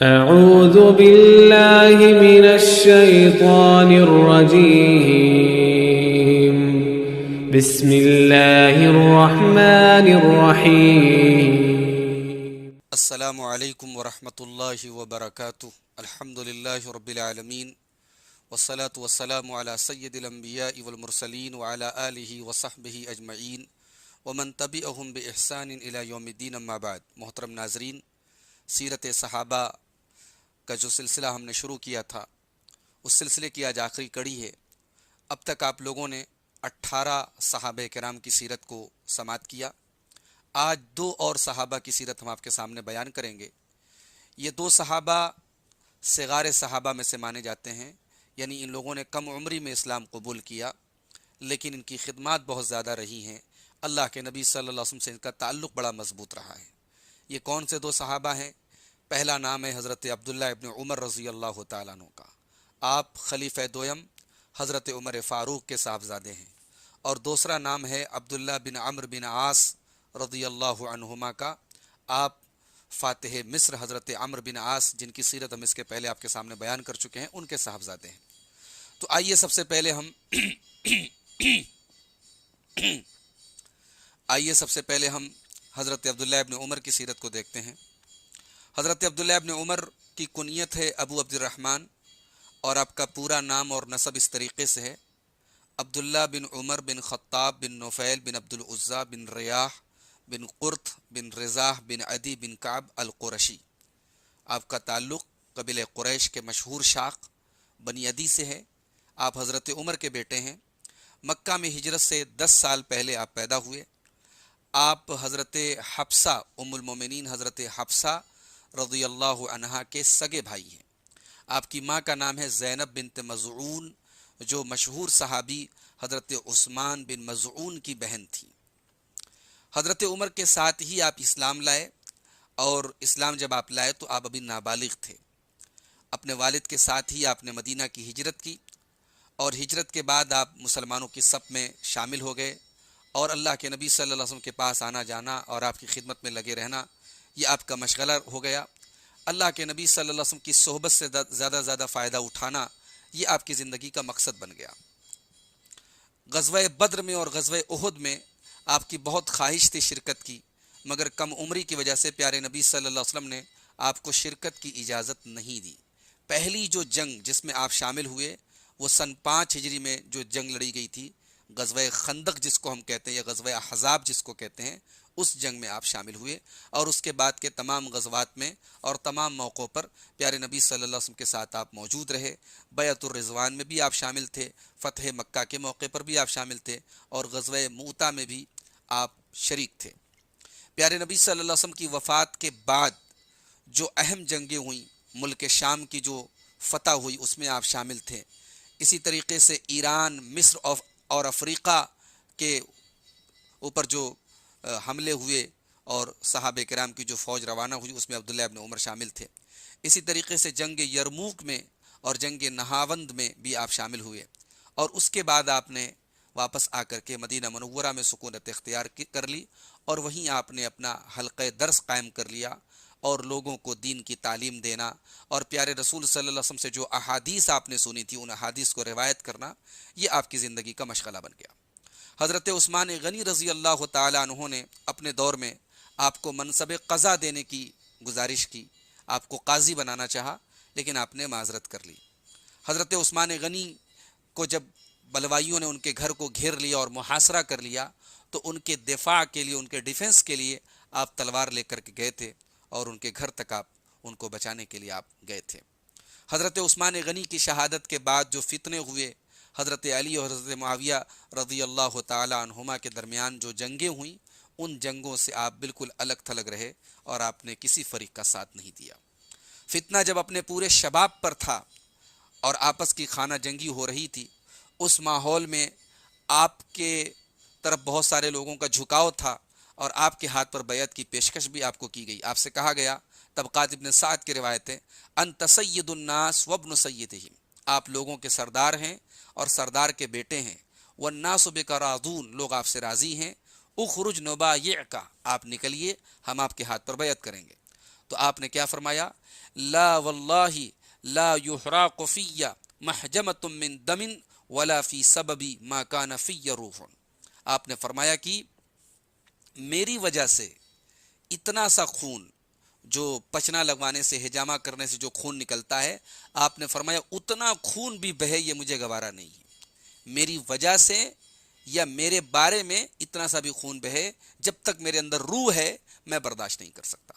أعوذ بالله من الشيطان الرجيم بسم الله الرحمن الرحيم السلام علیکم ورحمۃ اللہ وبرکاتہ۔ الحمد للہ رب العالمین والصلاة والسلام علی سید الانبیاء والمرسلین وعلی آلہ وصحبہ اجمعین ومن تبعہم بإحسان الی یوم الدین، اما بعد۔ محترم ناظرین، سیرت صحابہ کا جو سلسلہ ہم نے شروع کیا تھا، اس سلسلے کی آج آخری کڑی ہے۔ اب تک آپ لوگوں نے 18 صحابہ کرام کی سیرت کو سماعت کیا۔ آج 2 اور صحابہ کی سیرت ہم آپ کے سامنے بیان کریں گے۔ یہ 2 صحابہ صغار صحابہ میں سے مانے جاتے ہیں، یعنی ان لوگوں نے کم عمری میں اسلام قبول کیا، لیکن ان کی خدمات بہت زیادہ رہی ہیں۔ اللہ کے نبی صلی اللہ علیہ وسلم سے ان کا تعلق بڑا مضبوط رہا ہے۔ یہ کون سے 2 صحابہ ہیں؟ پہلا نام ہے حضرت عبداللہ ابن عمر رضی اللہ تعالیٰ عنہ کا۔ آپ خلیفہ دوم حضرت عمر فاروق کے صاحبزادے ہیں۔ اور دوسرا نام ہے عبداللہ بن عمرو بن عاص رضی اللہ عنہما کا۔ آپ فاتح مصر حضرت عمرو بن عاص، جن کی سیرت ہم اس کے پہلے آپ کے سامنے بیان کر چکے ہیں، ان کے صاحبزادے ہیں۔ تو آئیے سب سے پہلے ہم حضرت عبداللہ ابن عمر کی سیرت کو دیکھتے ہیں۔ حضرت عبداللہ ابن عمر کی کنیت ہے ابو عبد الرحمن، اور آپ کا پورا نام اور نسب اس طریقے سے ہے: عبداللہ بن عمر بن خطاب بن نفیل بن عبد العزیٰ بن ریاح بن قرط بن رضاح بن عدی بن کعب القرشی۔ آپ کا تعلق قبیلہ قریش کے مشہور شاخ بنی عدی سے ہے۔ آپ حضرت عمر کے بیٹے ہیں۔ مکہ میں ہجرت سے 10 سال پہلے آپ پیدا ہوئے۔ آپ حضرت حفصہ ام المومنین حضرت حفصہ رضی اللہ عنہا کے سگے بھائی ہیں۔ آپ کی ماں کا نام ہے زینب بنت مظعون، جو مشہور صحابی حضرت عثمان بن مظعون کی بہن تھی۔ حضرت عمر کے ساتھ ہی آپ اسلام لائے، اور اسلام جب آپ لائے تو آپ ابھی نابالغ تھے۔ اپنے والد کے ساتھ ہی آپ نے مدینہ کی ہجرت کی، اور ہجرت کے بعد آپ مسلمانوں کی صف میں شامل ہو گئے، اور اللہ کے نبی صلی اللہ علیہ وسلم کے پاس آنا جانا اور آپ کی خدمت میں لگے رہنا، یہ آپ کا مشغلہ ہو گیا۔ اللہ کے نبی صلی اللہ علیہ وسلم کی صحبت سے زیادہ فائدہ اٹھانا، یہ آپ کی زندگی کا مقصد بن گیا۔ غزوہ بدر میں اور غزوہ احد میں آپ کی بہت خواہش تھی شرکت کی، مگر کم عمری کی وجہ سے پیارے نبی صلی اللہ علیہ وسلم نے آپ کو شرکت کی اجازت نہیں دی۔ پہلی جو جنگ جس میں آپ شامل ہوئے، وہ سن 5 ہجری میں جو جنگ لڑی گئی تھی، غزوہ خندق جس کو ہم کہتے ہیں، یا غزوہ احزاب جس کو کہتے ہیں، اس جنگ میں آپ شامل ہوئے۔ اور اس کے بعد کے تمام غزوات میں اور تمام موقعوں پر پیارے نبی صلی اللہ علیہ وسلم کے ساتھ آپ موجود رہے۔ بیعت الرضوان میں بھی آپ شامل تھے، فتح مکہ کے موقع پر بھی آپ شامل تھے، اور غزوہ موطا میں بھی آپ شریک تھے۔ پیارے نبی صلی اللہ علیہ وسلم کی وفات کے بعد جو اہم جنگیں ہوئیں، ملک شام کی جو فتح ہوئی، اس میں آپ شامل تھے۔ اسی طریقے سے ایران، مصر اور افریقہ کے اوپر جو حملے ہوئے اور صحابہ کرام کی جو فوج روانہ ہوئی، اس میں عبداللہ ابن عمر شامل تھے۔ اسی طریقے سے جنگ یرموک میں اور جنگ نہاوند میں بھی آپ شامل ہوئے، اور اس کے بعد آپ نے واپس آ کر کے مدینہ منورہ میں سکونت اختیار کر لی، اور وہیں آپ نے اپنا حلقہ درس قائم کر لیا، اور لوگوں کو دین کی تعلیم دینا، اور پیارے رسول صلی اللہ علیہ وسلم سے جو احادیث آپ نے سنی تھی، ان احادیث کو روایت کرنا، یہ آپ کی زندگی کا مشغلہ بن گیا۔ حضرت عثمان غنی رضی اللہ تعالیٰ عنہ نے اپنے دور میں آپ کو منصب قضا دینے کی گزارش کی، آپ کو قاضی بنانا چاہا، لیکن آپ نے معذرت کر لی۔ حضرت عثمان غنی کو جب بلوائیوں نے ان کے گھر کو گھیر لیا اور محاصرہ کر لیا، تو ان کے دفاع کے لیے، ان کے ڈیفنس کے لیے آپ تلوار لے کر کے گئے تھے، اور ان کے گھر تک آپ ان کو بچانے کے لیے آپ گئے تھے۔ حضرت عثمان غنی کی شہادت کے بعد جو فتنے ہوئے، حضرت علی اور حضرت معاویہ رضی اللہ تعالی عنہما کے درمیان جو جنگیں ہوئیں، ان جنگوں سے آپ بالکل الگ تھلگ رہے، اور آپ نے کسی فریق کا ساتھ نہیں دیا۔ فتنہ جب اپنے پورے شباب پر تھا اور آپس کی خانہ جنگی ہو رہی تھی، اس ماحول میں آپ کے طرف بہت سارے لوگوں کا جھکاؤ تھا، اور آپ کے ہاتھ پر بیعت کی پیشکش بھی آپ کو کی گئی۔ آپ سے کہا گیا، طبقات ابن سعد کی روایت ہے، انت سید الناس وابن سیدہم، آپ لوگوں کے سردار ہیں اور سردار کے بیٹے ہیں۔ والناس بک راضون، لوگ آپ سے راضی ہیں۔ اخرج نبایعک، آپ نکلیے، ہم آپ کے ہاتھ پر بیعت کریں گے۔ تو آپ نے کیا فرمایا؟ لا واللہ لا یحراق فی محجمۃ من دم ولا فی سبب ما کان فی روح. آپ نے فرمایا کہ میری وجہ سے اتنا سا خون جو پچنا لگوانے سے حجامہ کرنے سے جو خون نکلتا ہے، آپ نے فرمایا اتنا خون بھی بہے یہ مجھے گوارا نہیں ہے. میری وجہ سے یا میرے بارے میں اتنا سا بھی خون بہے، جب تک میرے اندر روح ہے میں برداشت نہیں کر سکتا.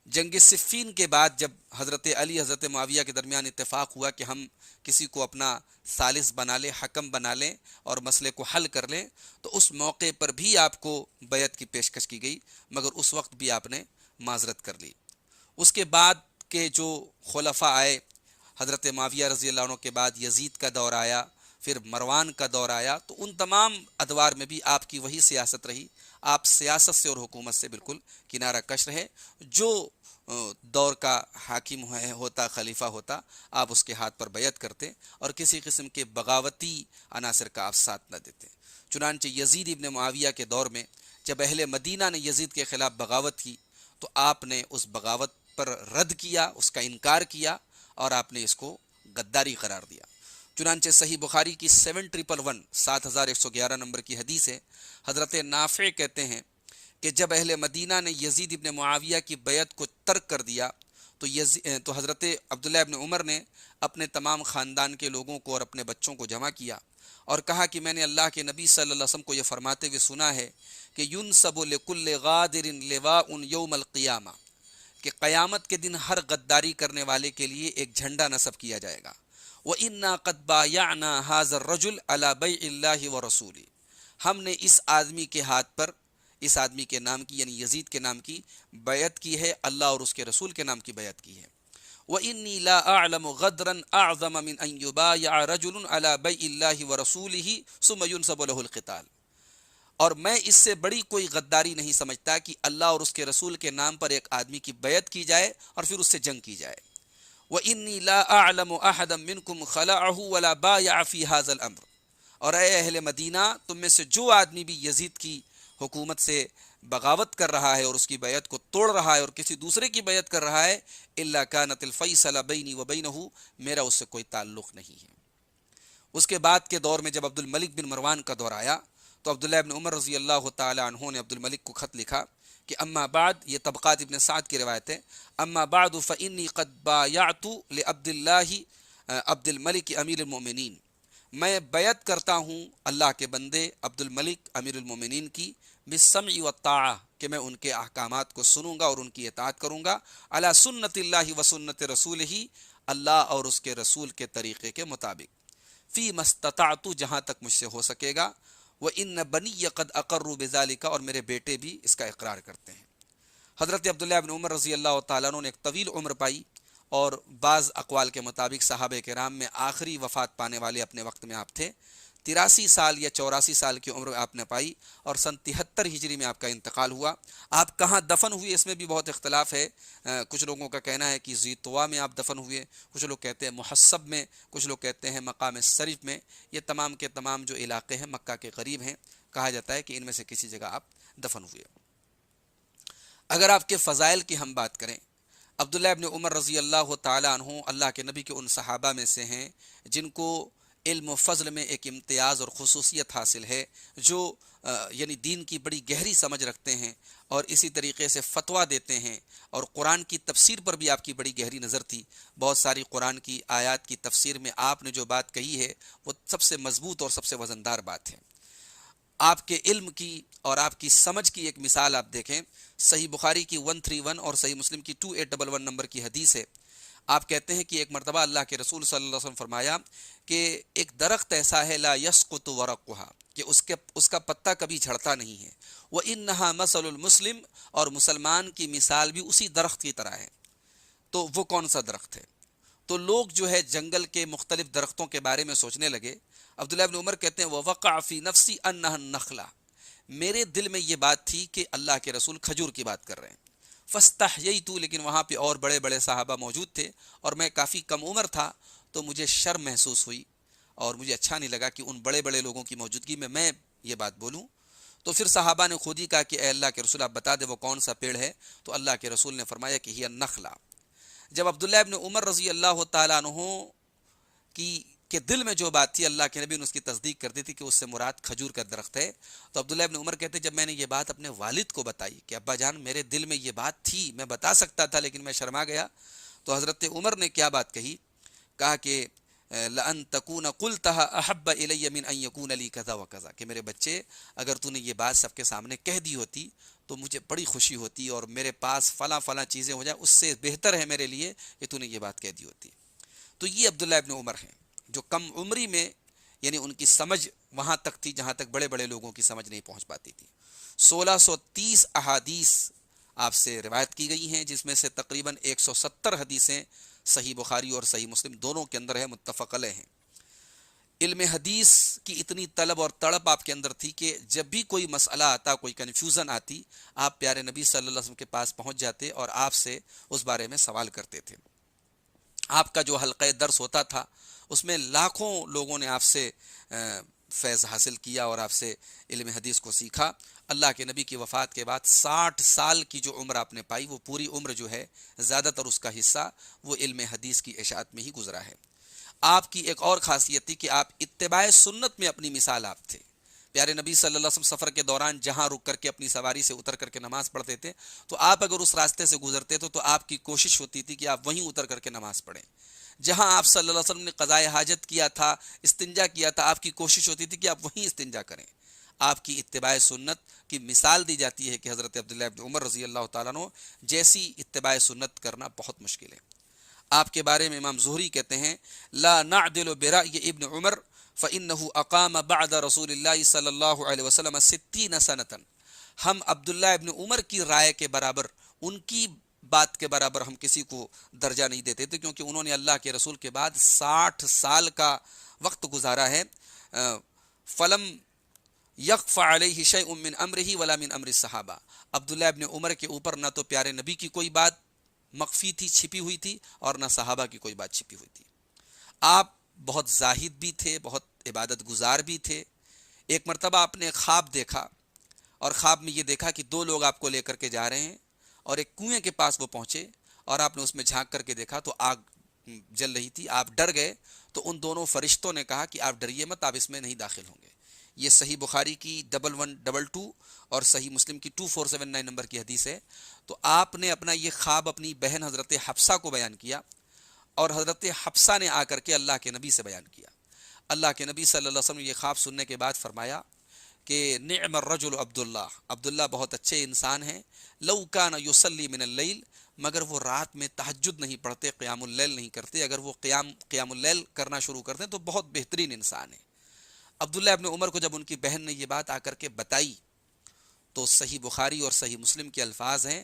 جنگ صفین کے بعد جب حضرت علی حضرت معاویہ کے درمیان اتفاق ہوا کہ ہم کسی کو اپنا ثالث بنا لیں، حکم بنا لیں اور مسئلے کو حل کر لیں، تو اس موقع پر بھی آپ کو بیعت کی پیشکش کی گئی، مگر اس وقت بھی آپ نے معذرت کر لی. اس کے بعد کے جو خلفاء آئے، حضرت معاویہ رضی اللہ عنہ کے بعد یزید کا دور آیا، پھر مروان کا دور آیا، تو ان تمام ادوار میں بھی آپ کی وہی سیاست رہی. آپ سیاست سے اور حکومت سے بالکل کنارہ کش رہے. جو دور کا حاکم ہوتا، خلیفہ ہوتا، آپ اس کے ہاتھ پر بیعت کرتے اور کسی قسم کے بغاوتی عناصر کا آپ ساتھ نہ دیتے. چنانچہ یزید ابن معاویہ کے دور میں جب اہل مدینہ نے یزید کے خلاف بغاوت کی تو آپ نے اس بغاوت پر رد کیا، اس کا انکار کیا اور آپ نے اس کو غداری قرار دیا. چنانچہ صحیح بخاری کی 7111 نمبر کی حدیث ہے، حضرت نافع کہتے ہیں کہ جب اہل مدینہ نے یزید ابن معاویہ کی بیعت کو ترک کر دیا تو حضرت عبداللہ ابن عمر نے اپنے تمام خاندان کے لوگوں کو اور اپنے بچوں کو جمع کیا اور کہا کہ میں نے اللہ کے نبی صلی اللہ علیہ وسلم کو یہ فرماتے ہوئے سنا ہے کہ يُنْسَبُ لِكُلِّ غَادِرٍ لِوَاءٌ يَوْمَ الْقِيَامَةِ، کہ قیامت کے دن ہر غداری کرنے والے کے لیے ایک جھنڈا نصب کیا جائے گا. وَإِنَّا قَدْ بَايَعْنَا هَذَا الرَّجُلَ عَلَى بَيْعِ اللَّهِ وَرَسُولِهِ، ہم نے اس آدمی کے ہاتھ پر، اس آدمی کے نام کی یعنی یزید کے نام کی بیعت کی ہے، اللہ اور اس کے رسول کے نام کی بیعت کی ہے. وَإِنِّي لَا أَعْلَمُ غَدْرًا أَعْظَمَ مِنْ أَنْ يُبَايَعَ رَجُلٌ عَلَى بَيْعِ اللَّهِ وَرَسُولِهِ ثُمَّ يُنْسَبُ لَهُ الْقِتَالُ، اور میں اس سے بڑی کوئی غداری نہیں سمجھتا کہ اللہ اور اس کے رسول کے نام پر ایک آدمی کی بیعت کی جائے اور پھر اس سے جنگ کی جائے. وَإِنِّي لَا أَعْلَمُ أَحَدًا مِّنْكُمْ خَلَعَهُ وَلَا بَايَعَ فِي هَذَا الْأَمْرِ، اور اے اہل مدینہ، تم میں سے جو آدمی بھی یزید کی حکومت سے بغاوت کر رہا ہے اور اس کی بیعت کو توڑ رہا ہے اور کسی دوسرے کی بیعت کر رہا ہے، إِلَّا كَانَتِ الْفَيْصَلَ بَيْنِي وَبَيْنَهُ، میرا اس سے کوئی تعلق نہیں ہے. اس کے بعد کے دور میں جب عبد الملک بن مروان کا دور آیا تو عبداللہ ابن عمر رضی اللہ تعالی عنہ نے عبد الملک کو خط لکھا کہ اما بعد، یہ طبقات ابن سعد کی روایت ہے، اما بعد فإنی قد بایعت لعبد اللہ عبد الملک امیر المؤمنین، میں بیعت کرتا ہوں اللہ کے بندے عبد الملک امیر المؤمنین کی، بالسمع والطاعہ، کہ میں ان کے احکامات کو سنوں گا اور ان کی اطاعت کروں گا، علی سنت اللہ و سنت رسولہ، اللہ اور اس کے رسول کے طریقے کے مطابق، فی مستطعت، جہاں تک مجھ سے ہو سکے گا، وَإِنَّ بَنِيَّ قَدْ أَقَرُّوا بِذَلِكَ، اور میرے بیٹے بھی اس کا اقرار کرتے ہیں. حضرت عبداللہ ابن عمر رضی اللہ تعالیٰ عنہ نے ایک طویل عمر پائی اور بعض اقوال کے مطابق صحابہ کرام میں آخری وفات پانے والے اپنے وقت میں آپ تھے. 83 سال یا 84 سال کی عمر آپ نے پائی اور سن 73 ہجری میں آپ کا انتقال ہوا. آپ کہاں دفن ہوئے اس میں بھی بہت اختلاف ہے. کچھ لوگوں کا کہنا ہے کہ ذی طوا میں آپ دفن ہوئے، کچھ لوگ کہتے ہیں محسب میں، کچھ لوگ کہتے ہیں مقام شریف میں. یہ تمام کے تمام جو علاقے ہیں مکہ کے قریب ہیں، کہا جاتا ہے کہ ان میں سے کسی جگہ آپ دفن ہوئے. اگر آپ کے فضائل کی ہم بات کریں، عبداللہ ابن عمر رضی اللہ تعالی عنہ اللہ کے نبی کے ان صحابہ میں سے ہیں جن کو علم و فضل میں ایک امتیاز اور خصوصیت حاصل ہے، جو یعنی دین کی بڑی گہری سمجھ رکھتے ہیں اور اسی طریقے سے فتویٰ دیتے ہیں، اور قرآن کی تفسیر پر بھی آپ کی بڑی گہری نظر تھی. بہت ساری قرآن کی آیات کی تفسیر میں آپ نے جو بات کہی ہے وہ سب سے مضبوط اور سب سے وزندار بات ہے. آپ کے علم کی اور آپ کی سمجھ کی ایک مثال آپ دیکھیں. صحیح بخاری کی 131 اور صحیح مسلم کی 2811 نمبر کی حدیث ہے. آپ کہتے ہیں کہ ایک مرتبہ اللہ کے رسول صلی اللہ علیہ وسلم فرمایا کہ ایک درخت ایسا ہے لا یسقط ورقها، کہ اس کا پتا کبھی جھڑتا نہیں ہے. وَإِنَّهَا مَثَلُ الْمُسْلِمِ، اور مسلمان کی مثال بھی اسی درخت کی طرح ہے. تو وہ کون سا درخت ہے؟ تو لوگ جو ہے جنگل کے مختلف درختوں کے بارے میں سوچنے لگے. عبداللہ ابن عمر کہتے ہیں وَوَقَعَ فِي نَفْسِي أَنَّهَا النَّخْلَةُ، میرے دل میں یہ بات تھی کہ اللہ کے رسول کھجور کی بات کر رہے ہیں. فَاسْتَحْيَيْتُ، لیکن وہاں پہ اور بڑے بڑے صحابہ موجود تھے اور میں کافی کم عمر تھا، تو مجھے شرم محسوس ہوئی اور مجھے اچھا نہیں لگا کہ ان بڑے بڑے لوگوں کی موجودگی میں یہ بات بولوں. تو پھر صحابہ نے خود ہی کہا کہ اے اللہ کے رسول آپ بتا دے وہ کون سا پیڑ ہے. تو اللہ کے رسول نے فرمایا کہ ہی النخلہ. جب عبداللہ ابن عمر رضی اللہ تعالیٰ عنہ کے دل میں جو بات تھی، اللہ کے نبی نے اس کی تصدیق کر دی تھی کہ اس سے مراد کھجور کا درخت ہے، تو عبداللہ ابن عمر کہتے جب میں نے یہ بات اپنے والد کو بتائی کہ ابا جان میرے دل میں یہ بات تھی، میں بتا سکتا تھا لیکن میں شرما گیا، تو حضرت عمر نے کیا بات کہی، کہا کہ لَأَن تَكُونَ قُلْتَهَا أَحَبَّ إِلَيَّ مِنْ أَن يَكُونَ لِي كَذَا وَكَذَا، کہ میرے بچے اگر تو نے یہ بات سب کے سامنے کہہ دی ہوتی تو مجھے بڑی خوشی ہوتی اور میرے پاس فلاں فلاں چیزیں ہو جائیں، اس سے بہتر ہے میرے لیے کہ تو نے یہ بات کہہ دی ہوتی۔ تو یہ عبداللہ ابن عمر ہیں جو کم عمری میں، یعنی ان کی سمجھ وہاں تک تھی جہاں تک بڑے بڑے لوگوں کی سمجھ نہیں پہنچ پاتی تھی۔ 1630 احادیث آپ سے روایت کی گئی ہیں، جس میں سے تقریباً 170 حدیثیں صحیح بخاری اور صحیح مسلم دونوں کے اندر ہے، متفق علیہ ہیں۔ علم حدیث کی اتنی طلب اور تڑپ آپ کے اندر تھی کہ جب بھی کوئی مسئلہ آتا، کوئی کنفیوژن آتی، آپ پیارے نبی صلی اللہ علیہ وسلم کے پاس پہنچ جاتے اور آپ سے اس بارے میں سوال کرتے تھے۔ آپ کا جو حلقہ درس ہوتا تھا اس میں لاکھوں لوگوں نے آپ سے فیض حاصل کیا اور آپ سے علم حدیث کو سیکھا۔ اللہ کے نبی کی وفات کے بعد 60 سال کی جو عمر آپ نے پائی، وہ پوری عمر جو ہے زیادہ تر اس کا حصہ وہ علم حدیث کی اشاعت میں ہی گزرا ہے۔ آپ کی ایک اور خاصیت تھی کہ آپ اتباع سنت میں اپنی مثال آپ تھے۔ پیارے نبی صلی اللہ علیہ وسلم سفر کے دوران جہاں رک کر کے اپنی سواری سے اتر کر کے نماز پڑھتے تھے، تو آپ اگر اس راستے سے گزرتے تھے تو آپ کی کوشش ہوتی تھی کہ آپ وہیں اتر کر کے نماز پڑھیں۔ جہاں آپ صلی اللہ علیہ وسلم نے قضائے حاجت کیا تھا، استنجا کیا تھا، آپ کی کوشش ہوتی تھی کہ آپ وہیں استنجا کریں۔ آپ کی اتباع سنت کی مثال دی جاتی ہے کہ حضرت عبداللہ ابن عمر رضی اللہ تعالیٰ عنہ جیسی اتباع سنت کرنا بہت مشکل ہے۔ آپ کے بارے میں امام زہری کہتے ہیں لا نعدل برأی ابن عمر فإنه اقام بعد رسول اللہ صلی اللہ علیہ وسلم 60 سنة، ہم عبداللہ ابن عمر کی رائے کے برابر، ان کی بات کے برابر ہم کسی کو درجہ نہیں دیتے تھے، کیونکہ انہوں نے اللہ کے رسول کے بعد 60 سال کا وقت گزارا ہے۔ فلم یخفى علیہ شیء من امرہ ولا من امر الصحابہ، عبداللہ ابن عمر کے اوپر نہ تو پیارے نبی کی کوئی بات مخفی تھی، چھپی ہوئی تھی، اور نہ صحابہ کی کوئی بات چھپی ہوئی تھی۔ آپ بہت زاہد بھی تھے، بہت عبادت گزار بھی تھے۔ ایک مرتبہ آپ نے خواب دیکھا اور خواب میں یہ دیکھا کہ دو لوگ آپ کو لے کر کے جا رہے ہیں اور ایک کنویں کے پاس وہ پہنچے اور آپ نے اس میں جھانک کر کے دیکھا تو آگ جل رہی تھی۔ آپ ڈر گئے تو ان دونوں فرشتوں نے کہا کہ آپ ڈریے مت، آپ اس میں نہیں داخل ہوں گے۔ یہ صحیح بخاری کی 1122 اور صحیح مسلم کی 2479 نمبر کی حدیث ہے۔ تو آپ نے اپنا یہ خواب اپنی بہن حضرت حفصہ کو بیان کیا اور حضرت حفصہ نے آ کر کے اللہ کے نبی سے بیان کیا۔ اللہ کے نبی صلی اللہ علیہ وسلم نے یہ خواب سننے کے بعد فرمایا کہ نعم الرجل عبداللہ، عبداللہ بہت اچھے انسان ہیں، لو کان یصلی من اللیل، مگر وہ رات میں تہجد نہیں پڑھتے، قیام اللیل نہیں کرتے، اگر وہ قیام اللیل کرنا شروع کرتے ہیں تو بہت بہترین انسان ہے۔ عبداللہ ابن عمر کو جب ان کی بہن نے یہ بات آ کر کے بتائی تو صحیح بخاری اور صحیح مسلم کے الفاظ ہیں،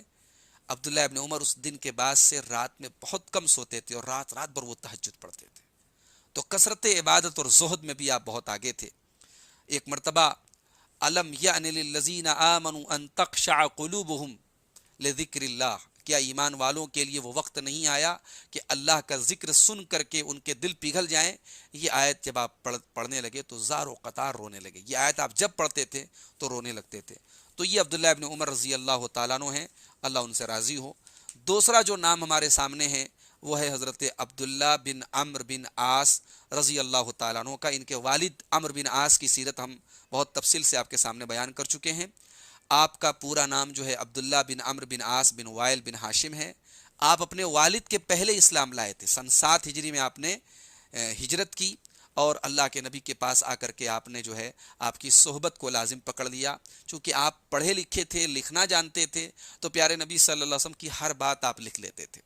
عبداللہ ابن عمر اس دن کے بعد سے رات میں بہت کم سوتے تھے اور رات بھر وہ تہجد پڑھتے تھے۔ تو کثرت عبادت اور زہد میں بھی آپ بہت آگے تھے۔ ایک مرتبہ الم یأن للذین آمنوا ان تخشع قلوبہم لذکر اللہ، کیا ایمان والوں کے لیے وہ وقت نہیں آیا کہ اللہ کا ذکر سن کر کے ان کے دل پگھل جائیں؟ یہ آیت جب آپ پڑھنے لگے تو زار و قطار رونے لگے۔ یہ آیت آپ جب پڑھتے تھے تو رونے لگتے تھے۔ تو یہ عبداللہ ابن عمر رضی اللہ تعالیٰ عنہ ہیں، اللہ ان سے راضی ہو۔ دوسرا جو نام ہمارے سامنے ہے وہ ہے حضرت عبداللہ بن عمرو بن عاص رضی اللہ تعالیٰ عنہ کا۔ ان کے والد عمرو بن عاص کی سیرت ہم بہت تفصیل سے آپ کے سامنے بیان کر چکے ہیں۔ آپ کا پورا نام جو ہے عبداللہ بن عمرو بن عاص بن وائل بن ہاشم ہے۔ آپ اپنے والد کے پہلے اسلام لائے تھے، سن 7 ہجری میں آپ نے ہجرت کی اور اللہ کے نبی کے پاس آ کر کے آپ نے جو ہے آپ کی صحبت کو لازم پکڑ لیا۔ چونکہ آپ پڑھے لکھے تھے، لکھنا جانتے تھے، تو پیارے نبی صلی اللہ علیہ وسلم کی ہر بات آپ لکھ لیتے تھے۔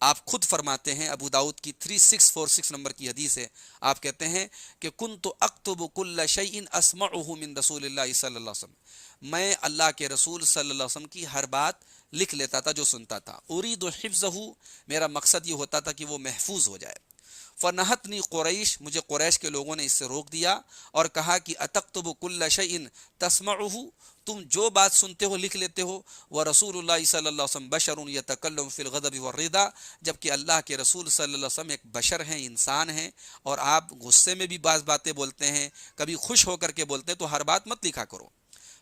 آپ خود فرماتے ہیں، ابو داؤد کی 3646 نمبر کی حدیث ہے، آپ کہتے ہیں کہ کنت اکتب کل شیء اسمعه من رسول اللہ صلی اللہ علیہ وسلم، میں اللہ کے رسول صلی اللہ علیہ وسلم کی ہر بات لکھ لیتا تھا جو سنتا تھا۔ اريد حفظه، میرا مقصد یہ ہوتا تھا کہ وہ محفوظ ہو جائے۔ فنہتنی قریش، مجھے قریش کے لوگوں نے اس سے روک دیا اور کہا کہ اتکتب کل شیء تسمعه، تم جو بات سنتے ہو لکھ لیتے ہو۔ ورسول اللہ صلی اللہ علیہ وسلم بشر یتکلم فی الغضب والرضا، جبکہ اللہ کے رسول صلی اللہ علیہ وسلم ایک بشر ہیں، انسان ہیں، اور آپ غصے میں بھی بعض باتیں بولتے ہیں، کبھی خوش ہو کر کے بولتے ہیں، تو ہر بات مت لکھا کرو۔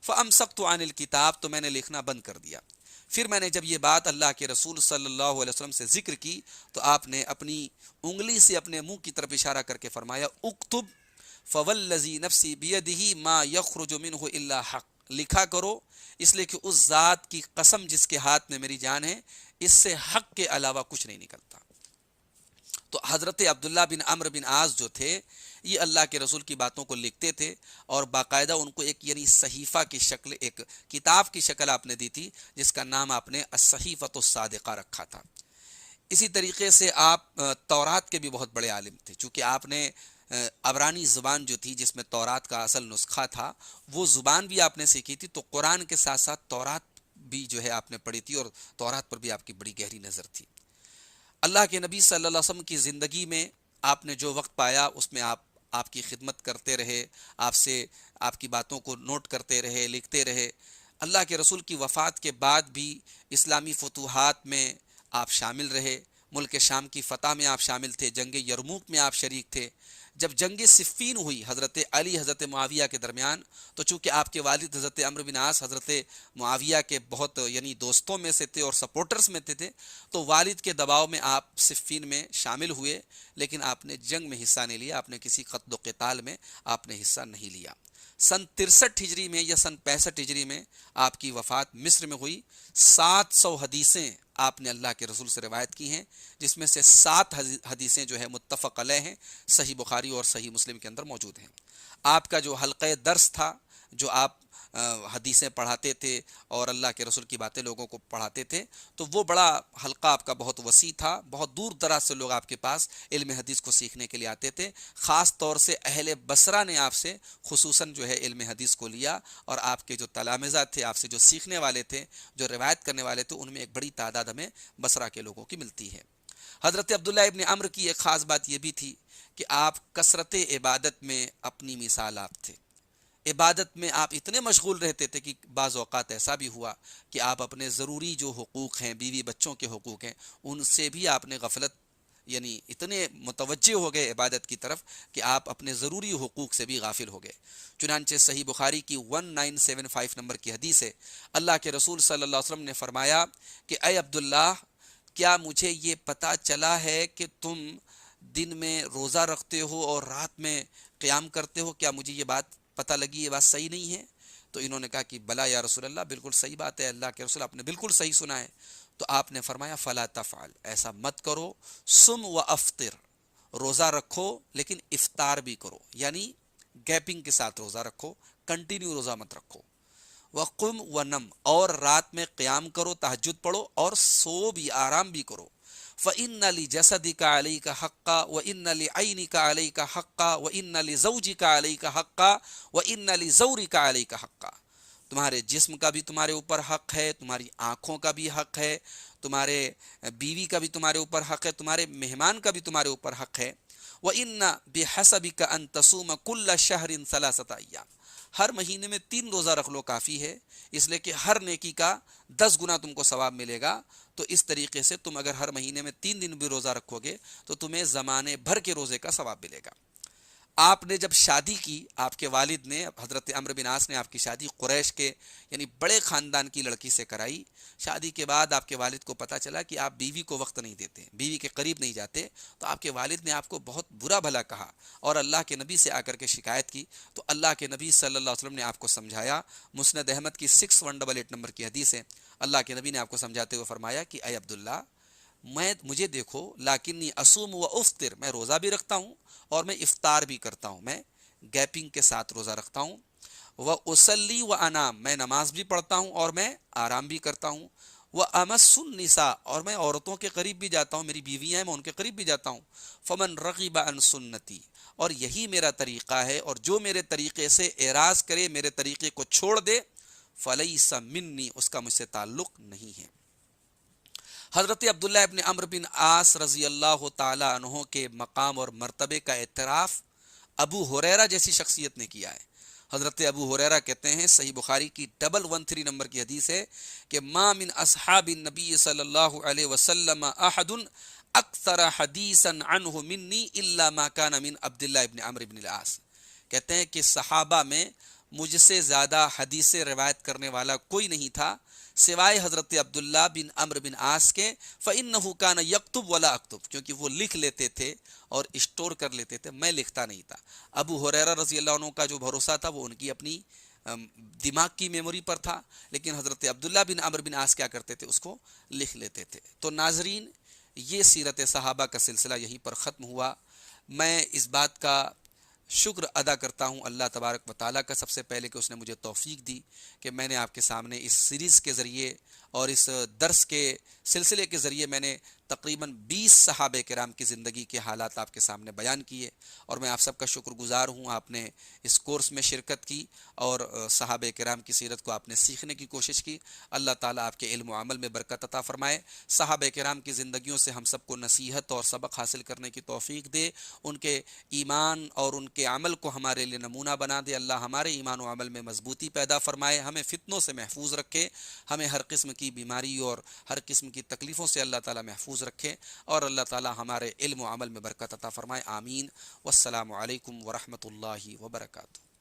فامسکت عن الکتاب، تو میں نے لکھنا بند کر دیا۔ پھر میں نے جب یہ بات اللہ کے رسول صلی اللہ علیہ وسلم سے ذکر کی تو آپ نے اپنی انگلی سے اپنے منہ کی طرف اشارہ کر کے فرمایا اکتب فوالذی نفسی بیدہ ما یخرج منہ الا حق، لکھا کرو اس لیے کہ اس ذات کی قسم جس کے ہاتھ میں میری جان ہے، اس سے حق کے علاوہ کچھ نہیں نکلتا۔ تو حضرت عبداللہ بن عمرو بن عاص جو تھے یہ اللہ کے رسول کی باتوں کو لکھتے تھے، اور باقاعدہ ان کو ایک یعنی صحیفہ کی شکل، ایک کتاب کی شکل آپ نے دی تھی جس کا نام آپ نے الصحیفۃ الصادقہ رکھا تھا۔ اسی طریقے سے آپ تورات کے بھی بہت بڑے عالم تھے، چونکہ آپ نے عبرانی زبان جو تھی جس میں تورات کا اصل نسخہ تھا وہ زبان بھی آپ نے سیکھی تھی، تو قرآن کے ساتھ ساتھ تورات بھی جو ہے آپ نے پڑھی تھی، اور تورات پر بھی آپ کی بڑی گہری نظر تھی۔ اللہ کے نبی صلی اللہ علیہ وسلم کی زندگی میں آپ نے جو وقت پایا اس میں آپ کی خدمت کرتے رہے، آپ کی باتوں کو نوٹ کرتے رہے، لکھتے رہے۔ اللہ کے رسول کی وفات کے بعد بھی اسلامی فتوحات میں آپ شامل رہے، ملک شام کی فتح میں آپ شامل تھے، جنگ یرموک میں آپ شریک تھے۔ جب جنگ صفین ہوئی حضرت علی حضرت معاویہ کے درمیان، تو چونکہ آپ کے والد حضرت عمرو بن عاص حضرت معاویہ کے بہت یعنی دوستوں میں سے تھے اور سپورٹرز میں تھے، تو والد کے دباؤ میں آپ صفین میں شامل ہوئے، لیکن آپ نے جنگ میں حصہ نہیں لیا، آپ نے کسی قتل و قتال میں آپ نے حصہ نہیں لیا۔ سن 63 ہجری میں یا سن 65 ہجری میں آپ کی وفات مصر میں ہوئی۔ 700 حدیثیں آپ نے اللہ کے رسول سے روایت کی ہیں، جس میں سے 7 حدیثیں جو ہے متفق علیہ ہیں، صحیح بخاری اور صحیح مسلم کے اندر موجود ہیں۔ آپ کا جو حلقہ درس تھا، جو آپ حدیثیں پڑھاتے تھے اور اللہ کے رسول کی باتیں لوگوں کو پڑھاتے تھے، تو وہ بڑا حلقہ آپ کا بہت وسیع تھا، بہت دور دراز سے لوگ آپ کے پاس علم حدیث کو سیکھنے کے لیے آتے تھے۔ خاص طور سے اہل بصرہ نے آپ سے خصوصاً جو ہے علم حدیث کو لیا، اور آپ کے جو تلامذہ تھے، آپ سے جو سیکھنے والے تھے، جو روایت کرنے والے تھے، ان میں ایک بڑی تعداد ہمیں بصرہ کے لوگوں کی ملتی ہے۔ حضرت عبداللہ ابن عمرو کی ایک خاص بات یہ بھی تھی کہ آپ کثرت عبادت میں اپنی مثال آپ تھے۔ عبادت میں آپ اتنے مشغول رہتے تھے کہ بعض اوقات ایسا بھی ہوا کہ آپ اپنے ضروری جو حقوق ہیں، بیوی بچوں کے حقوق ہیں، ان سے بھی آپ نے غفلت یعنی اتنے متوجہ ہو گئے عبادت کی طرف کہ آپ اپنے ضروری حقوق سے بھی غافل ہو گئے۔ چنانچہ صحیح بخاری کی 1975 نمبر کی حدیث ہے، اللہ کے رسول صلی اللہ علیہ وسلم نے فرمایا کہ اے عبداللہ، کیا مجھے یہ پتہ چلا ہے کہ تم دن میں روزہ رکھتے ہو اور رات میں قیام کرتے ہو؟ کیا مجھے یہ بات پتہ لگی؟ یہ بات صحیح نہیں ہے؟ تو انہوں نے کہا کہ بلا یا رسول اللہ، بالکل صحیح بات ہے اللہ کے رسول، آپ نے بالکل صحیح سنا ہے۔ تو آپ نے فرمایا فلا تفعل، ایسا مت کرو، سم و افطر، روزہ رکھو لیکن افطار بھی کرو، یعنی گیپنگ کے ساتھ روزہ رکھو، کنٹینیو روزہ مت رکھو۔ وقم ونم، اور رات میں قیام کرو، تہجد پڑھو اور سو بھی، آرام بھی کرو۔ فَإِنَّ لِجَسَدِكَ عَلَيْكَ حَقًّا وَإِنَّ لِعَيْنِكَ عَلَيْكَ حَقًّا وَإِنَّ لِزَوْجِكَ عَلَيْكَ حَقًّا وَإِنَّ لِزَوْرِكَ عَلَيْكَ حَقًّا، تمہارے جسم کا بھی تمہارے اوپر حق ہے، تمہاری آنکھوں کا بھی حق ہے، تمہارے بیوی کا بھی تمہارے اوپر حق ہے، تمہارے مہمان کا بھی تمہارے اوپر حق ہے۔ وَإِنَّ بِحَسَبِكَ أَن تَصُومَ كُلَّ شَهْرٍ 3 أيام، ہر مہینے میں 3 روزہ رکھ لو کافی ہے، اس لیے کہ ہر نیکی کا 10 گنا تم کو ثواب ملے گا۔ تو اس طریقے سے تم اگر ہر مہینے میں 3 دن بھی روزہ رکھو گے تو تمہیں زمانے بھر کے روزے کا ثواب ملے گا۔ آپ نے جب شادی کی، آپ کے والد نے، حضرت عمرو بن عاص نے آپ کی شادی قریش کے یعنی بڑے خاندان کی لڑکی سے کرائی۔ شادی کے بعد آپ کے والد کو پتہ چلا کہ آپ بیوی کو وقت نہیں دیتے، بیوی کے قریب نہیں جاتے، تو آپ کے والد نے آپ کو بہت برا بھلا کہا اور اللہ کے نبی سے آ کر کے شکایت کی۔ تو اللہ کے نبی صلی اللہ علیہ وسلم نے آپ کو سمجھایا۔ مسند احمد کی 6188 نمبر کی حدیث ہے، اللہ کے نبی نے آپ کو سمجھاتے ہوئے فرمایا کہ اے عبداللہ، مجھے دیکھو، لیکنی اصوم و افطر، میں روزہ بھی رکھتا ہوں اور میں افطار بھی کرتا ہوں، میں گیپنگ کے ساتھ روزہ رکھتا ہوں۔ وَأُصَلِّي وَأَنَامُ، میں نماز بھی پڑھتا ہوں اور میں آرام بھی کرتا ہوں۔ وَأَمَسُّ النِّسَاء، اور میں عورتوں کے قریب بھی جاتا ہوں، میری بیویاں ہیں میں ان کے قریب بھی جاتا ہوں۔ فَمَن رَغِبَ عَن سُنَّتِي، اور یہی میرا طریقہ ہے، اور جو میرے طریقے سے اعراض کرے، میرے طریقے کو چھوڑ دے، فَلَيْسَ مِنِّي، اس کا مجھ سے تعلق نہیں ہے۔ حضرت عبداللہ ابن عمرو بن عاص رضی اللہ تعالی عنہ کے مقام اور مرتبے کا اعتراف ابو ہریرہ جیسی شخصیت نے کیا ہے۔ حضرت ابو ہریرہ کہتے ہیں، صحیح بخاری کی 113 نمبر کی حدیث ہے کہ ما من اصحاب النبی صلی اللہ علیہ وسلم احد اکثر حدیثا عنہ منی الا ما کان من عبداللہ ابن عمرو بن العاص، کہتے ہیں کہ صحابہ میں مجھ سے زیادہ حدیث روایت کرنے والا کوئی نہیں تھا سوائے حضرت عبداللہ بن عمرو بن عاص کے، فَإِنَّهُ كَانَ يَكْتُبُ وَلَا أَكْتُبُ، کیونکہ وہ لکھ لیتے تھے اور اسٹور کر لیتے تھے، میں لکھتا نہیں تھا۔ ابو ہریرہ رضی اللہ عنہ کا جو بھروسہ تھا وہ ان کی اپنی دماغ کی میموری پر تھا، لیکن حضرت عبداللہ بن عمرو بن عاص کیا کرتے تھے، اس کو لکھ لیتے تھے۔ تو ناظرین، یہ سیرت صحابہ کا سلسلہ یہیں پر ختم ہوا۔ میں اس بات کا شکر ادا کرتا ہوں اللہ تبارک و تعالیٰ کا، سب سے پہلے کہ اس نے مجھے توفیق دی کہ میں نے آپ کے سامنے اس سیریز کے ذریعے اور اس درس کے سلسلے کے ذریعے میں نے تقریباً 20 صحابہ کرام کی زندگی کے حالات آپ کے سامنے بیان کیے، اور میں آپ سب کا شکر گزار ہوں۔ آپ نے اس کورس میں شرکت کی اور صحابہ کرام کی سیرت کو آپ نے سیکھنے کی کوشش کی۔ اللہ تعالیٰ آپ کے علم و عمل میں برکت عطا فرمائے، صحابہ کرام کی زندگیوں سے ہم سب کو نصیحت اور سبق حاصل کرنے کی توفیق دے، ان کے ایمان اور ان کے عمل کو ہمارے لیے نمونہ بنا دے۔ اللہ ہمارے ایمان و عمل میں مضبوطی پیدا فرمائے، ہمیں فتنوں سے محفوظ رکھے، ہمیں ہر قسم کی بیماری اور ہر قسم کی تکلیفوں سے اللہ تعالیٰ محفوظ رکھے، اور اللہ تعالیٰ ہمارے علم و عمل میں برکت عطا فرمائے۔ آمین۔ والسلام علیکم ورحمۃ اللہ وبرکاتہ۔